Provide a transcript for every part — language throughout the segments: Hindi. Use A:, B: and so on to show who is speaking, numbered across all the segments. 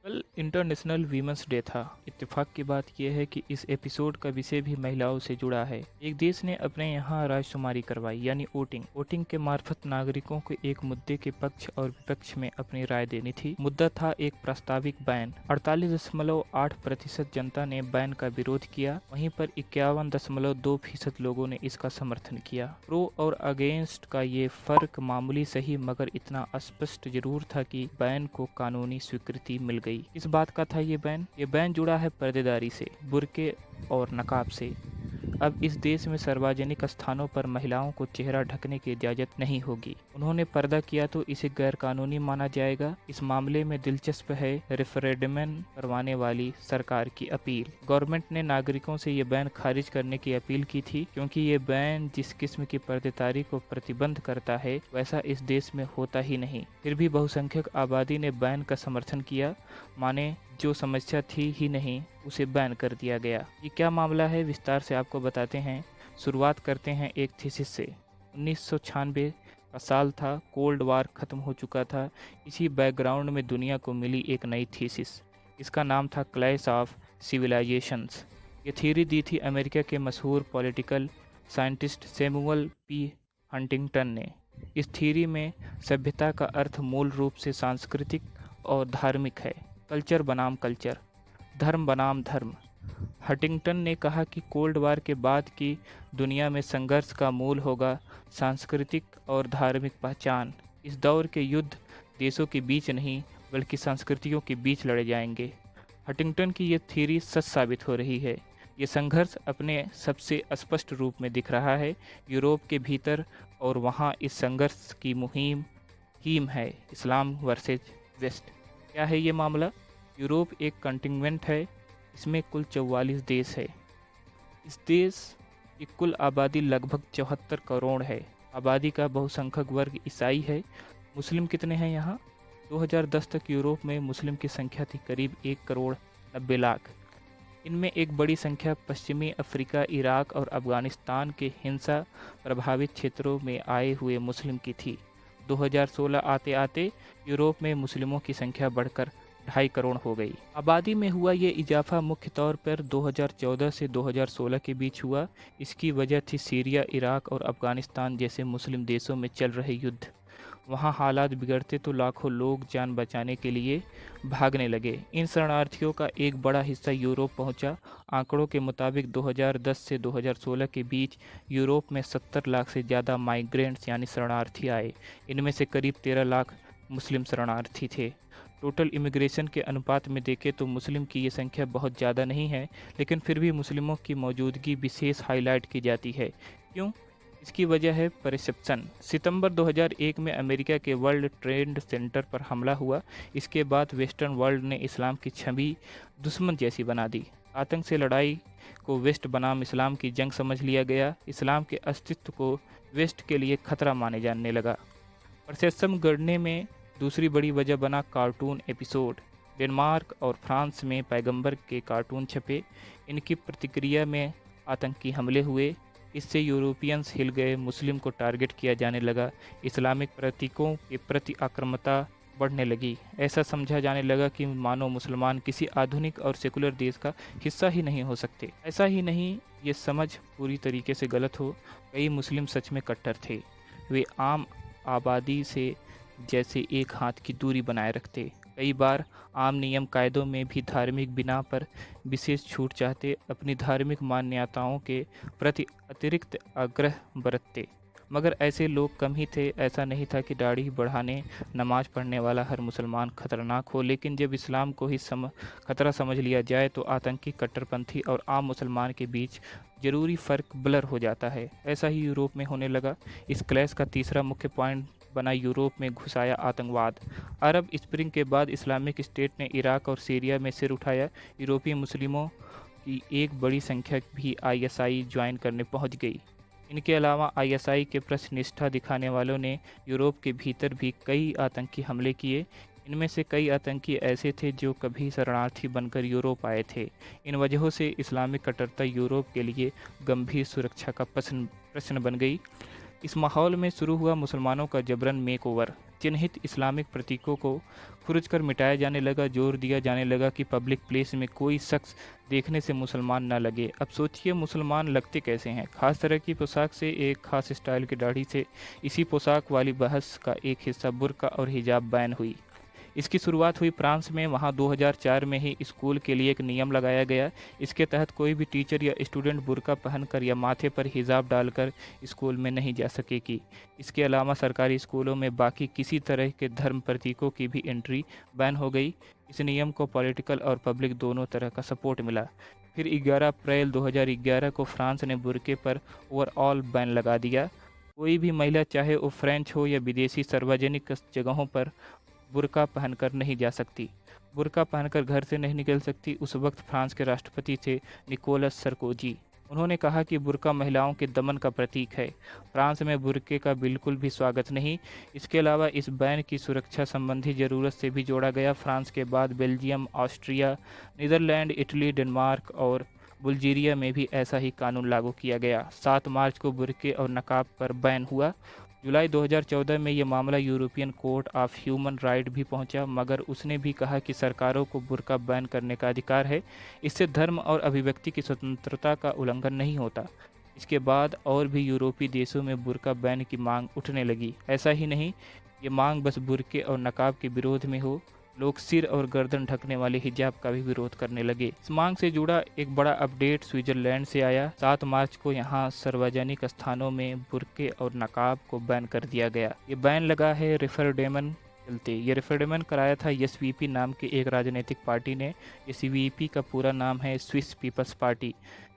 A: कल इंटरनेशनल वीमेंस डे था। इत्तेफाक की बात यह है कि इस एपिसोड का विषय भी महिलाओं से जुड़ा है। एक देश ने अपने यहाँ राजशुमारी करवाई यानी वोटिंग। वोटिंग के मार्फत नागरिकों को एक मुद्दे के पक्ष और विपक्ष में अपनी राय देनी थी। मुद्दा था एक प्रस्ताविक बैन। 48.8% जनता ने बैन का विरोध किया, वहीं पर 51.2% लोगों ने इसका समर्थन किया। प्रो और अगेंस्ट का ये फर्क मामूली सही मगर इतना स्पष्ट जरूर था कि बैन को कानूनी स्वीकृति मिल गई। इस बात का था ये बैन जुड़ा है पर्देदारी से, बुर्के और नकाब से। अब इस देश में सार्वजनिक स्थानों पर महिलाओं को चेहरा ढकने की इजाजत नहीं होगी। उन्होंने पर्दा किया तो इसे गैरकानूनी माना जाएगा। इस मामले में दिलचस्प है रेफरेंडम करवाने वाली सरकार की अपील। गवर्नमेंट ने नागरिकों से ये बैन खारिज करने की अपील की थी, क्योंकि ये बैन जिस किस्म की पर्देदारी को प्रतिबंध करता है वैसा इस देश में होता ही नहीं। फिर भी बहुसंख्यक आबादी ने बैन का समर्थन किया। माने जो समस्या थी ही नहीं, उसे बैन कर दिया गया। ये क्या मामला है, विस्तार से आपको बताते हैं। शुरुआत करते हैं एक थीसिस से। 1996 का साल था, कोल्ड वार खत्म हो चुका था। इसी बैकग्राउंड में दुनिया को मिली एक नई थीसिस। इसका नाम था क्लैश ऑफ सिविलाइजेशंस। ये थ्योरी दी थी अमेरिका के मशहूर political scientist Samuel P Huntington ने। इस थ्योरी में सभ्यता का अर्थ मूल रूप से सांस्कृतिक और धार्मिक है। कल्चर बनाम कल्चर, धर्म बनाम धर्म। हंटिंगटन ने कहा कि कोल्ड वार के बाद की दुनिया में संघर्ष का मूल होगा सांस्कृतिक और धार्मिक पहचान। इस दौर के युद्ध देशों के बीच नहीं बल्कि संस्कृतियों के बीच लड़े जाएंगे। हंटिंगटन की ये थ्योरी सच साबित हो रही है। ये संघर्ष अपने सबसे स्पष्ट रूप में दिख रहा है यूरोप के भीतर, और वहाँ इस संघर्ष की मुहिम थीम है इस्लाम वर्सेज वेस्ट। क्या है ये मामला? यूरोप एक कॉन्टिनेंट है, इसमें कुल 44 देश है। इस देश की कुल आबादी लगभग 74 करोड़ है। आबादी का बहुसंख्यक वर्ग ईसाई है। मुस्लिम कितने हैं यहाँ? 2010 तक यूरोप में मुस्लिम की संख्या थी करीब 1 करोड़ 90 लाख। इनमें एक बड़ी संख्या पश्चिमी अफ्रीका, इराक और अफगानिस्तान के हिंसा प्रभावित क्षेत्रों में आए हुए मुस्लिम की थी। 2016 आते आते यूरोप में मुस्लिमों की संख्या बढ़कर 2.5 करोड़ हो गई। आबादी में हुआ ये इजाफा मुख्य तौर पर 2014 से 2016 के बीच हुआ। इसकी वजह थी सीरिया, इराक और अफगानिस्तान जैसे मुस्लिम देशों में चल रहे युद्ध। वहाँ हालात बिगड़ते तो लाखों लोग जान बचाने के लिए भागने लगे। इन शरणार्थियों का एक बड़ा हिस्सा यूरोप पहुंचा। आंकड़ों के मुताबिक 2010 से 2016 के बीच यूरोप में 70 लाख से ज़्यादा माइग्रेंट्स यानी शरणार्थी आए। इनमें से करीब 13 लाख मुस्लिम शरणार्थी थे। टोटल इमिग्रेशन के अनुपात में देखें तो मुस्लिम की ये संख्या बहुत ज़्यादा नहीं है, लेकिन फिर भी मुस्लिमों की मौजूदगी विशेष हाईलाइट की जाती है। क्यों? इसकी वजह है परसेप्शन। सितंबर 2001 में अमेरिका के वर्ल्ड ट्रेड सेंटर पर हमला हुआ। इसके बाद वेस्टर्न वर्ल्ड ने इस्लाम की छवि दुश्मन जैसी बना दी। आतंक से लड़ाई को वेस्ट बनाम इस्लाम की जंग समझ लिया गया। इस्लाम के अस्तित्व को वेस्ट के लिए खतरा माने जाने लगा। परसेप्शन गढ़ने में दूसरी बड़ी वजह बना कार्टून एपिसोड। डेनमार्क और फ्रांस में पैगंबर के कार्टून छपे। इनकी प्रतिक्रिया में आतंकी हमले हुए। इससे यूरोपियंस हिल गए। मुस्लिम को टारगेट किया जाने लगा। इस्लामिक प्रतीकों के प्रति आक्रामकता बढ़ने लगी। ऐसा समझा जाने लगा कि मानो मुसलमान किसी आधुनिक और सेकुलर देश का हिस्सा ही नहीं हो सकते। ऐसा ही नहीं, ये समझ पूरी तरीके से गलत हो। कई मुस्लिम सच में कट्टर थे। वे आम आबादी से जैसे एक हाथ की दूरी बनाए रखते। कई बार आम नियम कायदों में भी धार्मिक बिना पर विशेष छूट चाहते। अपनी धार्मिक मान्यताओं के प्रति अतिरिक्त आग्रह बरतते। मगर ऐसे लोग कम ही थे। ऐसा नहीं था कि दाढ़ी बढ़ाने, नमाज पढ़ने वाला हर मुसलमान खतरनाक हो, लेकिन जब इस्लाम को ही खतरा समझ लिया जाए तो आतंकी, कट्टरपंथी और आम मुसलमान के बीच जरूरी फ़र्क ब्लर हो जाता है। ऐसा ही यूरोप में होने लगा। इस क्लैश का तीसरा मुख्य पॉइंट बना यूरोप में घुसाया आतंकवाद। अरब स्प्रिंग के बाद इस्लामिक स्टेट ने इराक और सीरिया में सिर उठाया। यूरोपीय मुस्लिमों की एक बड़ी संख्या भी आईएसआई ज्वाइन करने पहुंच गई। इनके अलावा आईएसआई के प्रति निष्ठा दिखाने वालों ने यूरोप के भीतर भी कई आतंकी हमले किए। इनमें से कई आतंकी ऐसे थे जो कभी शरणार्थी बनकर यूरोप आए थे। इन वजहों से इस्लामिक कट्टरता यूरोप के लिए गंभीर सुरक्षा का प्रश्न बन गई। इस माहौल में शुरू हुआ मुसलमानों का जबरन मेकओवर। चिन्हित इस्लामिक प्रतीकों को खुरच कर मिटाया जाने लगा। जोर दिया जाने लगा कि पब्लिक प्लेस में कोई शख्स देखने से मुसलमान न लगे। अब सोचिए मुसलमान लगते कैसे हैं, खास तरह की पोशाक से, एक खास स्टाइल की दाढ़ी से। इसी पोशाक वाली बहस का एक हिस्सा बुर्का और हिजाब बैन हुई। इसकी शुरुआत हुई फ्रांस में। वहाँ 2004 में ही स्कूल के लिए एक नियम लगाया गया। इसके तहत कोई भी टीचर या स्टूडेंट बुर्का पहनकर या माथे पर हिजाब डालकर स्कूल में नहीं जा सकेगी। इसके अलावा सरकारी स्कूलों में बाकी किसी तरह के धर्म प्रतीकों की भी एंट्री बैन हो गई। इस नियम को पॉलिटिकल और पब्लिक दोनों तरह का सपोर्ट मिला। फिर 11 अप्रैल 2011 को फ्रांस ने बुर्के पर ओवरऑल बैन लगा दिया। कोई भी महिला, चाहे वो फ्रेंच हो या विदेशी, सार्वजनिक जगहों पर बुर्का पहनकर नहीं जा सकती। बुर्का पहनकर घर से नहीं निकल सकती। उस वक्त फ्रांस के राष्ट्रपति थे निकोलस सरकोजी। उन्होंने कहा कि बुर्का महिलाओं के दमन का प्रतीक है। फ्रांस में बुर्के का बिल्कुल भी स्वागत नहीं। इसके अलावा इस बैन की सुरक्षा संबंधी ज़रूरत से भी जोड़ा गया। फ्रांस के बाद Belgium, Austria, Netherlands, Italy, Denmark और बुल्गारिया में भी ऐसा ही कानून लागू किया गया। 7 मार्च को बुर्के और नकाब पर बैन हुआ। जुलाई 2014 में ये मामला European court of human right भी पहुंचा, मगर उसने भी कहा कि सरकारों को बुर्का बैन करने का अधिकार है। इससे धर्म और अभिव्यक्ति की स्वतंत्रता का उल्लंघन नहीं होता। इसके बाद और भी यूरोपीय देशों में बुर्का बैन की मांग उठने लगी। ऐसा ही नहीं, ये मांग बस बुर्के और नकाब के विरोध में हो, लोग सिर और गर्दन ढकने वाले हिजाब का भी विरोध करने लगे। इस मांग से जुड़ा एक बड़ा अपडेट स्विट्जरलैंड से आया। 7 मार्च को यहाँ सार्वजनिक स्थानों में बुर्के और नकाब को बैन कर दिया गया। ये बैन लगा है रेफरेंडम चलते। ये रेफरेंडम कराया था एसवीपी नाम के एक राजनीतिक पार्टी ने। एसवीपी का पूरा नाम है स्विस पीपल्स पार्टी।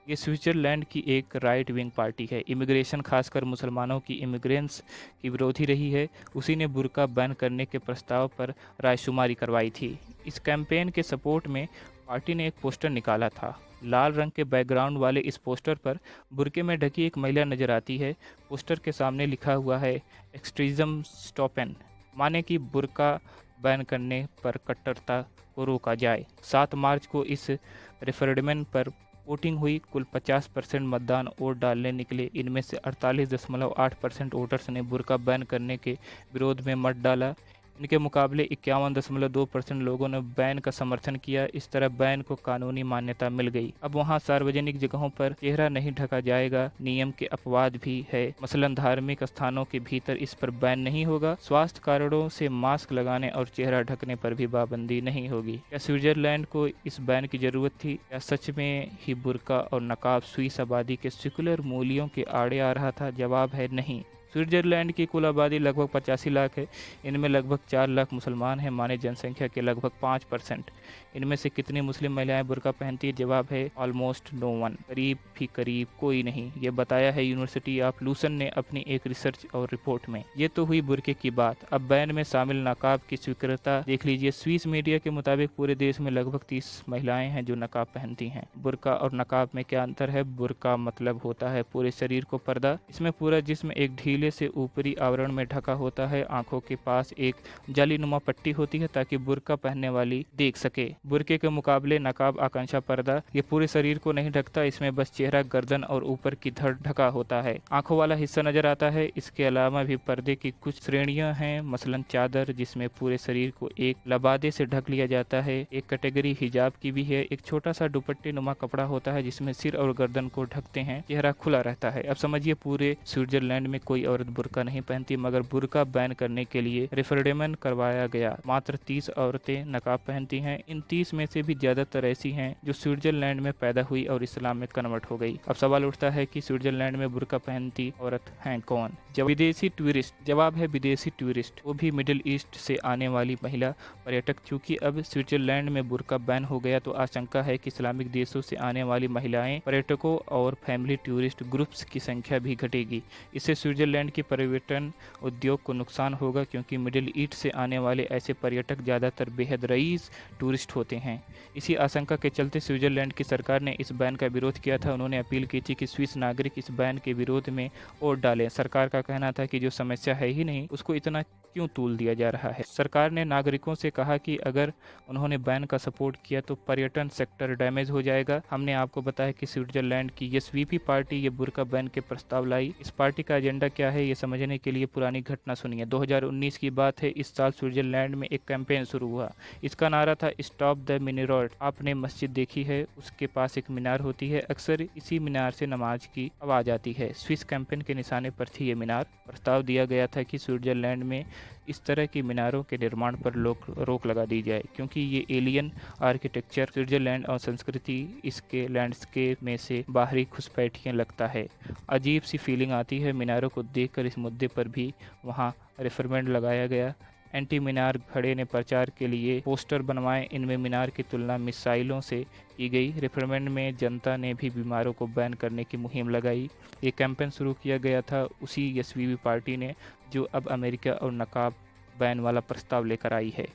A: ये स्विट्जरलैंड की एक राइट विंग पार्टी है। इमिग्रेशन, खासकर मुसलमानों की इमिग्रेंट्स की विरोधी रही है। उसी ने बुर्का बैन करने के प्रस्ताव पर रायशुमारी करवाई थी। इस कैंपेन के सपोर्ट में पार्टी ने एक पोस्टर निकाला था। लाल रंग के बैकग्राउंड वाले इस पोस्टर पर बुर्के में ढकी एक महिला नजर आती है। पोस्टर के सामने लिखा हुआ है एक्सट्रीज्म स्टॉपन, माने कि बुर्का बैन करने पर कट्टरता को रोका जाए। 7 मार्च को इस रेफरेंडम पर वोटिंग हुई। कुल 50% मतदान वोट डालने निकले। इनमें से 48.8% वोटर्स ने बुर्का बैन करने के विरोध में मत डाला। इनके मुकाबले 51.2% लोगों ने बैन का समर्थन किया। इस तरह बैन को कानूनी मान्यता मिल गई। अब वहां सार्वजनिक जगहों पर चेहरा नहीं ढका जाएगा। नियम के अपवाद भी है, मसलन धार्मिक स्थानों के भीतर इस पर बैन नहीं होगा। स्वास्थ्य कारणों से मास्क लगाने और चेहरा ढकने पर भी पाबंदी नहीं होगी। क्या स्विट्जरलैंड को इस बैन की जरूरत थी? क्या सच में ही बुर्का और नकाब स्विस आबादी के सेकुलर मूल्यों के आड़े आ रहा था? जवाब है नहीं। स्विट्जरलैंड की कुल आबादी लगभग 85 लाख है। इनमें लगभग 4 लाख मुसलमान हैं, माने जनसंख्या के लगभग 5%। इनमें से कितनी मुस्लिम महिलाएं बुर्का पहनती है? जवाब है ऑलमोस्ट नो वन, करीब भी करीब कोई नहीं। ये बताया है यूनिवर्सिटी ऑफ लूसन ने अपनी एक रिसर्च और रिपोर्ट में। ये तो हुई बुर्के की बात। अब बैन में शामिल नकाब की स्वीकृतता देख लीजिए। स्विस मीडिया के मुताबिक पूरे देश में लगभग 30 महिलाएं हैं जो नकाब पहनती हैं। बुर्का और नकाब में क्या अंतर है? बुर्का मतलब होता है पूरे शरीर को पर्दा। इसमें पूरा जिस्म एक ढीले से ऊपरी आवरण में ढका होता है। आंखों के पास एक जालीनुमा पट्टी होती है ताकि बुर्का पहनने वाली देख सके। बुर्के के मुकाबले नकाब आकांक्षा पर्दा, ये पूरे शरीर को नहीं ढकता। इसमें बस चेहरा, गर्दन और ऊपर की धड़ ढका होता है। आंखों वाला हिस्सा नजर आता है। इसके अलावा भी पर्दे की कुछ श्रेणियां हैं, मसलन चादर जिसमें पूरे शरीर को एक लबादे से ढक लिया जाता है। एक कैटेगरी हिजाब की भी है। एक छोटा सा दुपट्टे नुमा कपड़ा होता है जिसमें सिर और गर्दन को ढकते हैं, चेहरा खुला रहता है। अब समझिए पूरे स्विट्जरलैंड में कोई औरत बुर्का नहीं पहनती, मगर बुर्का बैन करने के लिए रेफरेंडम करवाया गया। मात्र 30 औरतें नकाब पहनती हैं। इन 30 में से भी ज्यादातर ऐसी हैं जो स्विट्जरलैंड में पैदा हुई और इस्लाम में कन्वर्ट हो गई। अब सवाल उठता है कि स्विट्जरलैंड में बुर्का पहनती औरत हैं कौन? जब विदेशी टूरिस्ट। जवाब है विदेशी टूरिस्ट, वो भी मिडिल ईस्ट से आने वाली महिला पर्यटक। चूंकि अब स्विट्जरलैंड में बुर्का बैन हो गया तो आशंका है कि इस्लामिक देशों से आने वाली महिलाएं, पर्यटकों और फैमिली टूरिस्ट ग्रुप्स की संख्या भी घटेगी। इससे स्विट्जरलैंड की पर्यटन उद्योग को नुकसान होगा, क्योंकि मिडिल ईस्ट से आने वाले ऐसे पर्यटक ज़्यादातर बेहद रईस टूरिस्ट होते हैं। इसी आशंका के चलते स्विट्जरलैंड की सरकार ने इस बैन का विरोध किया था। उन्होंने अपील की थी कि स्विस नागरिक इस बैन के विरोध में वोट डालें। सरकार का कहना था कि जो समस्या है ही नहीं, उसको इतना क्यों तूल दिया जा रहा है। सरकार ने नागरिकों से कहा कि अगर उन्होंने बैन का सपोर्ट किया तो पर्यटन सेक्टर डैमेज हो जाएगा। हमने आपको बताया कि स्विट्जरलैंड की एसवीपी पार्टी ये बुर्का बैन के प्रस्ताव लाई। इस पार्टी का एजेंडा क्या है ये समझने के लिए पुरानी घटना सुनिए। 2019 की बात है। इस साल स्विट्जरलैंड में एक कैंपेन शुरू हुआ। इसका नारा था स्टॉप द मीनारेट। आपने मस्जिद देखी है, उसके पास एक मीनार होती है, अक्सर इसी मीनार से नमाज की आवाज आती है। स्विस कैंपेन के निशाने पर थी ये मीनार। प्रस्ताव दिया गया था कि स्विट्जरलैंड में इस तरह की मीनारों के निर्माण पर रोक लगा दी जाए, क्योंकि ये एलियन आर्किटेक्चर, स्विट्जरलैंड और संस्कृति इसके लैंडस्केप में से बाहरी घुसपैठियाँ लगता है। अजीब सी फीलिंग आती है मीनारों को देखकर। इस मुद्दे पर भी वहाँ रेफरेंडम लगाया गया। एंटी मीनार खड़े ने प्रचार के लिए पोस्टर बनवाए। इनमें मीनार की तुलना मिसाइलों से की गई। रेफरेंडम में जनता ने भी बीमारों को बैन करने की मुहिम लगाई। ये कैंपेन शुरू किया गया था उसी एसवीपी पार्टी ने जो अब अमेरिका और नकाब बैन वाला प्रस्ताव लेकर आई है।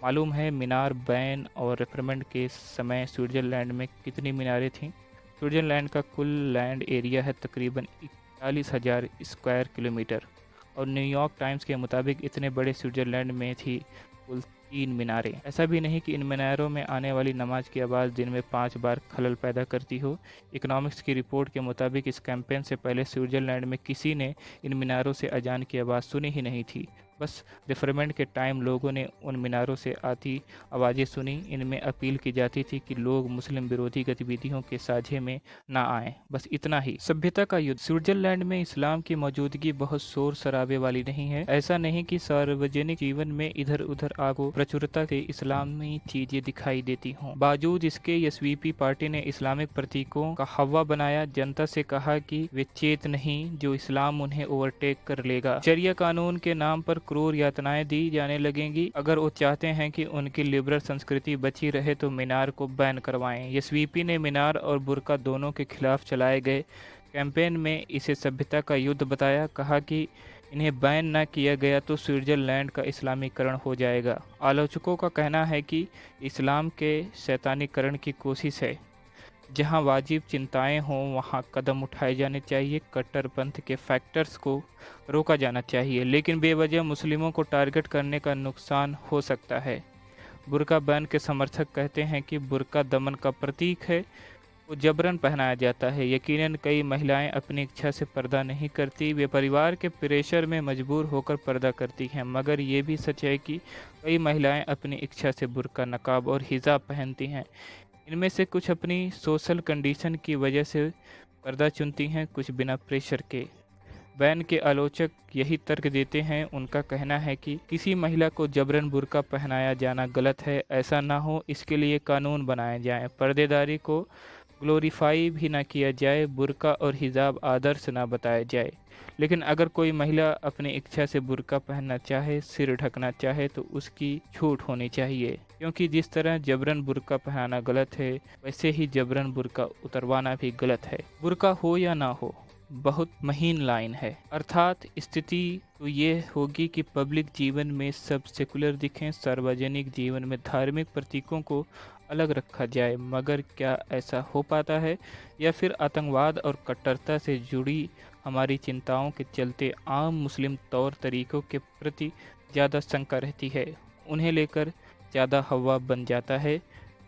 A: मालूम है मीनार बैन और रेफरेंडम के समय स्विट्जरलैंड में कितनी मीनारें थीं? स्विट्जरलैंड का कुल लैंड एरिया है तकरीबन 41,000 स्क्वायर किलोमीटर और न्यूयॉर्क टाइम्स के मुताबिक इतने बड़े स्विट्जरलैंड में थी कुल 3 मीनारें। ऐसा भी नहीं कि इन मीनारों में आने वाली नमाज की आवाज़ दिन में 5 बार खलल पैदा करती हो। इकोनॉमिक्स की रिपोर्ट के मुताबिक इस कैंपेन से पहले स्विट्जरलैंड में किसी ने इन मीनारों से अजान की आवाज़ सुनी ही नहीं थी। बस रेफरेंडम के टाइम लोगों ने उन मीनारों से आती आवाज़ें सुनी। इनमें अपील की जाती थी कि लोग मुस्लिम विरोधी गतिविधियों के साझे में ना आएं। बस इतना ही। सभ्यता का युद्ध। स्विट्जरलैंड में इस्लाम की मौजूदगी बहुत शोर शराबे वाली नहीं है। ऐसा नहीं कि सार्वजनिक जीवन में इधर उधर आपको प्रचुरता से इस्लामी चीजें दिखाई देती हों। बावजूद इसके एसवीपी पार्टी ने इस्लामिक प्रतीकों का हवा बनाया। जनता से कहा कि वे चेत नहीं जो इस्लाम उन्हें ओवरटेक कर लेगा। शरिया कानून के नाम पर क्रूर यातनाएं दी जाने लगेंगी। अगर वो चाहते हैं कि उनकी लिबरल संस्कृति बची रहे तो मीनार को बैन करवाएं। एसवीपी ने मीनार और बुर्का दोनों के खिलाफ चलाए गए कैंपेन में इसे सभ्यता का युद्ध बताया। कहा कि इन्हें बैन न किया गया तो स्विट्जरलैंड का इस्लामीकरण हो जाएगा। आलोचकों का कहना है कि इस्लाम के शैतानीकरण की कोशिश है। जहां वाजिब चिंताएं हों वहां कदम उठाए जाने चाहिए। कट्टरपंथ के फैक्टर्स को रोका जाना चाहिए, लेकिन बेवजह मुस्लिमों को टारगेट करने का नुकसान हो सकता है। बुर्का बैन के समर्थक कहते हैं कि बुर्का दमन का प्रतीक है, वो जबरन पहनाया जाता है। यकीनन कई महिलाएं अपनी इच्छा से पर्दा नहीं करती, वे परिवार के प्रेशर में मजबूर होकर पर्दा करती हैं। मगर ये भी सच है कि कई महिलाएं अपनी इच्छा से बुर्का, नकाब और हिजाब पहनती हैं। इनमें से कुछ अपनी सोशल कंडीशन की वजह से पर्दा चुनती हैं, कुछ बिना प्रेशर के। बैन के आलोचक यही तर्क देते हैं। उनका कहना है कि किसी महिला को जबरन बुर्का पहनाया जाना गलत है। ऐसा ना हो इसके लिए कानून बनाए जाएं। पर्देदारी को ग्लोरीफाई भी ना किया जाए, बुर्का और हिजाब आदर्श ना बताया जाए। लेकिन अगर कोई महिला अपनी इच्छा से बुर्का पहनना चाहे, सिर ढकना चाहे तो उसकी छूट होनी चाहिए, क्योंकि जिस तरह जबरन बुर्का पहनाना गलत है वैसे ही जबरन बुर्का उतरवाना भी गलत है। बुर्का हो या ना हो, बहुत महीन लाइन है। अर्थात स्थिति तो ये होगी कि पब्लिक जीवन में सब सेकुलर दिखें, सार्वजनिक जीवन में धार्मिक प्रतीकों को अलग रखा जाए। मगर क्या ऐसा हो पाता है, या फिर आतंकवाद और कट्टरता से जुड़ी हमारी चिंताओं के चलते आम मुस्लिम तौर तरीकों के प्रति ज़्यादा शंका रहती है, उन्हें लेकर ज़्यादा हवा बन जाता है?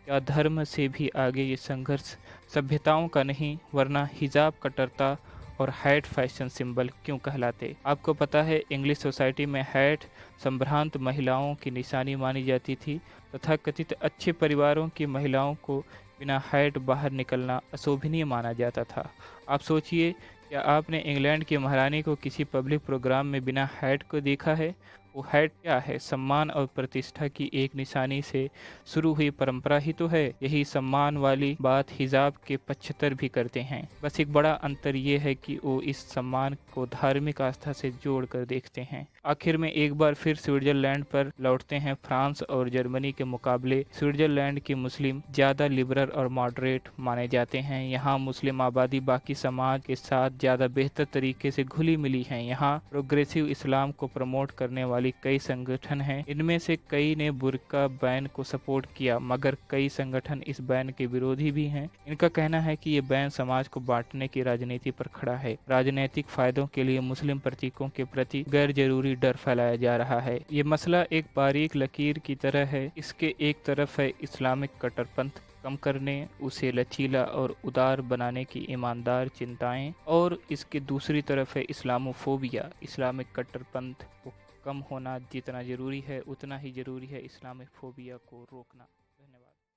A: क्या धर्म से भी आगे ये संघर्ष सभ्यताओं का नहीं, वरना हिजाब, कट्टरता और हैट फैशन सिंबल क्यों कहलाते? आपको पता है इंग्लिश सोसाइटी में हैट संभ्रांत महिलाओं की निशानी मानी जाती थी तथा कथित अच्छे परिवारों की महिलाओं को बिना हैट बाहर निकलना अशोभनीय माना जाता था। आप सोचिए, क्या आपने इंग्लैंड की महारानी को किसी पब्लिक प्रोग्राम में बिना हैट को देखा है? वो हैट क्या है? सम्मान और प्रतिष्ठा की एक निशानी से शुरू हुई परंपरा ही तो है। यही सम्मान वाली बात हिजाब के पक्षधर भी करते हैं। बस एक बड़ा अंतर ये है कि वो इस सम्मान को धार्मिक आस्था से जोड़कर देखते हैं। आखिर में एक बार फिर स्विट्जरलैंड पर लौटते हैं। फ्रांस और जर्मनी के मुकाबले स्विट्जरलैंड की मुस्लिम ज़्यादा लिबरल और मॉडरेट माने जाते हैं। यहाँ मुस्लिम आबादी बाकी समाज के साथ ज़्यादा बेहतर तरीके से घुली मिली है। यहाँ प्रोग्रेसिव इस्लाम को प्रमोट करने वाली वाली कई संगठन हैं। इनमें से कई ने बुर्का बैन को सपोर्ट किया, मगर कई संगठन इस बैन के विरोधी भी हैं। इनका कहना है कि ये बैन समाज को बांटने की राजनीति पर खड़ा है। राजनीतिक फायदों के लिए मुस्लिम प्रतीकों के प्रति गैर जरूरी डर फैलाया जा रहा है। ये मसला एक बारीक लकीर की तरह है। इसके एक तरफ है इस्लामिक कट्टरपंथ कम करने, उसे लचीला और उदार बनाने की ईमानदार चिंताएं, और इसके दूसरी तरफ है इस्लामोफोबिया। इस्लामिक कट्टरपंथ को कम होना जितना जरूरी है, उतना ही जरूरी है इस्लामिक फोबिया को रोकना। धन्यवाद।